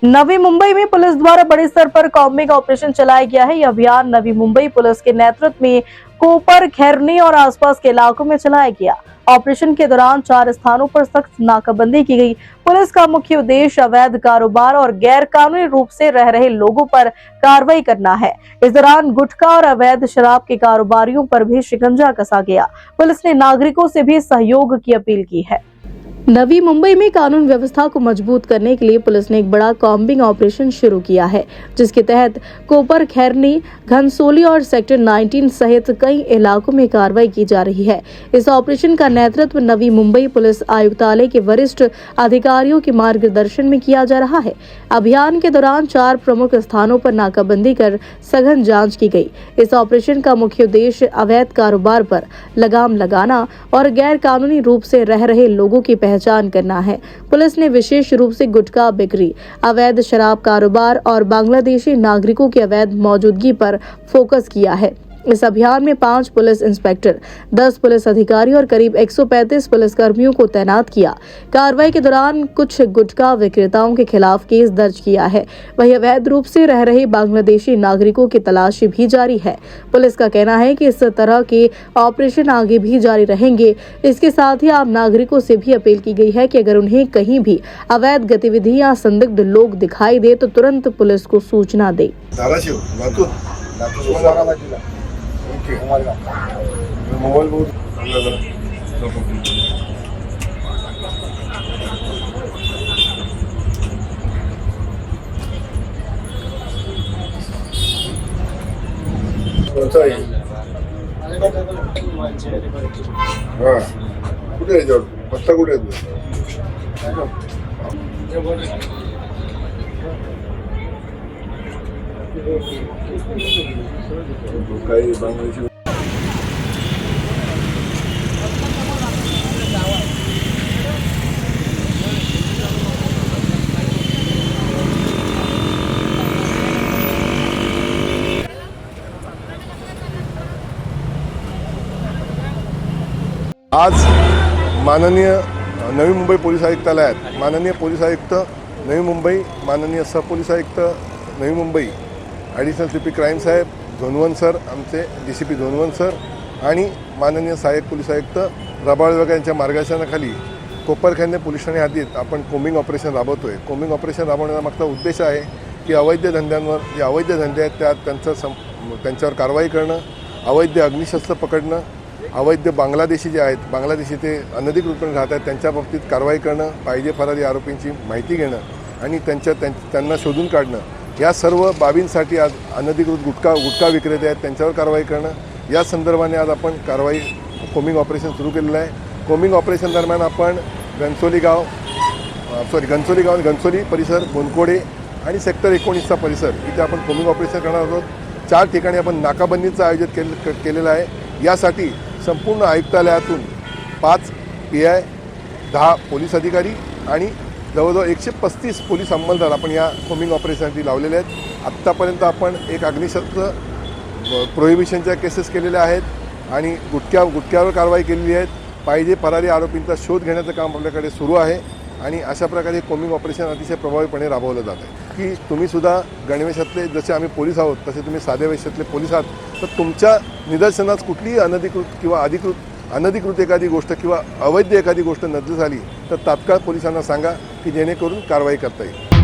नवी मुंबई में पुलिस द्वारा बड़े स्तर पर कॉम्बिंग ऑपरेशन चलाया गया है। यह अभियान नवी मुंबई पुलिस के नेतृत्व में कोपर, खैरनी और आसपास के इलाकों में चलाया गया। ऑपरेशन के दौरान 4 स्थानों पर सख्त नाकाबंदी की गई। पुलिस का मुख्य उद्देश्य अवैध कारोबार और गैर कानूनी रूप से रह रहे लोगों पर कार्रवाई करना है। इस दौरान गुटखा और अवैध शराब के कारोबारियों पर भी शिकंजा कसा गया। पुलिस ने नागरिकों से भी सहयोग की अपील की है। नवी मुंबई में कानून व्यवस्था को मजबूत करने के लिए पुलिस ने एक बड़ा कॉम्बिंग ऑपरेशन शुरू किया है, जिसके तहत कोपर, खैरनी, घनसोली और सेक्टर 19 सहित कई इलाकों में कार्रवाई की जा रही है। इस ऑपरेशन का नेतृत्व नवी मुंबई पुलिस आयुक्तालय के वरिष्ठ अधिकारियों के मार्गदर्शन में किया जा रहा है। अभियान के दौरान 4 प्रमुख स्थानों पर नाकाबंदी कर सघन जाँच की गई। इस ऑपरेशन का मुख्य उद्देश्य अवैध कारोबार पर लगाम लगाना और गैर कानूनी रूप से रह रहे लोगों की पहचान करना है। पुलिस ने विशेष रूप से गुटखा बिक्री, अवैध शराब कारोबार और बांग्लादेशी नागरिकों की अवैध मौजूदगी पर फोकस किया है। इस अभियान में 5 पुलिस इंस्पेक्टर, 10 पुलिस अधिकारी और करीब 135 पुलिसकर्मियों को तैनात किया। कार्रवाई के दौरान कुछ गुटखा विक्रेताओं के खिलाफ केस दर्ज किया है। वहीं अवैध रूप से रह रहे बांग्लादेशी नागरिकों की तलाशी भी जारी है। पुलिस का कहना है कि इस तरह के ऑपरेशन आगे भी जारी रहेंगे। इसके साथ ही आम नागरिकों से भी अपील की गई है कि अगर उन्हें कहीं भी अवैध गतिविधि या संदिग्ध लोग दिखाई दे तो तुरंत पुलिस को सूचना दे। मोबाइल बहुत कुठे आहे पत्ता कुठे काही बांगलादेशी आज माननीय नवी मुंबई पोलीस आयुक्तालयात माननीय पोलीस आयुक्त नवी मुंबई, माननीय सहपोलीस आयुक्त Navi Mumbai, additional CP crime साहेब धोनवन सर, आमचे DCP धोनवन सर आणि माननीय सहाय्यक पोलीस आयुक्त रबाळ यांच्या मार्गदर्शनाखाली कोपरखैरणे पोलीस ठाणे हद्दीत आपण कोम्बिंग ऑपरेशन राबवतो आहे। कोम्बिंग ऑपरेशन राबवण्याचा मागचा उद्देश आहे की अवैध धंद्यांवर जे अवैध धंदे आहेत त्यांच्यावर कारवाई करणं, अवैध अग्निशस्त्र पकडणं, अवैध बांगलादेशी जे आहेत, बांगलादेशी ते अनधिकृतपणे राहत आहेत त्यांच्या बाबतीत कारवाई करणं, पाहिजे फरारी आरोपींची माहिती घेणं आणि त्यांना शोधून काढणं, या सर्व बाबींसाठी आज अनधिकृत गुटखा विक्रेते आहेत त्यांच्यावर कारवाई करणं, या संदर्भाने आज आपण कोम्बिंग ऑपरेशन सुरू केलेलं आहे। कोम्बिंग ऑपरेशन दरम्यान आपण घनसोली परिसर, गोनकोडे आणि सेक्टर 19चा परिसर इथे आपण कोम्बिंग ऑपरेशन करणार आहोत। 4 ठिकाणी आपण नाकाबंदीचं आयोजित केलेलं आहे। यासाठी संपूर्ण आयुक्तालयातून 5 PI, 10 पोलीस अधिकारी आणि जवळजवळ 135 पोलीस अंमलदार आपण या कोम्बिंग ऑपरेशनसाठी लावलेले आहेत। आत्तापर्यंत आपण एक अग्निशस्त्र प्रोहिबिशनच्या केसेस केलेल्या आहेत आणि गुटख्यावर कारवाई केलेली आहे। पाहिजे फरारी आरोपींचा शोध घेण्याचं काम आपल्याकडे सुरू आहे आणि अशा प्रकारे कोम्बिंग ऑपरेशन अतिशय प्रभावीपणे राबवलं जात आहे की तुम्ही सुद्धा गणवेशातले जसे आम्ही पोलीस आहोत तसे तुम्ही साध्या वेशातले पोलीस आहात, तर तुमच्या निदर्शनास कुठलीही अनधिकृत एखादी गोष्ट किंवा अवैध एखादी गोष्ट नजर झाली तर तात्काळ पोलिसांना सांगा की जेणेकरून कारवाई करता येईल।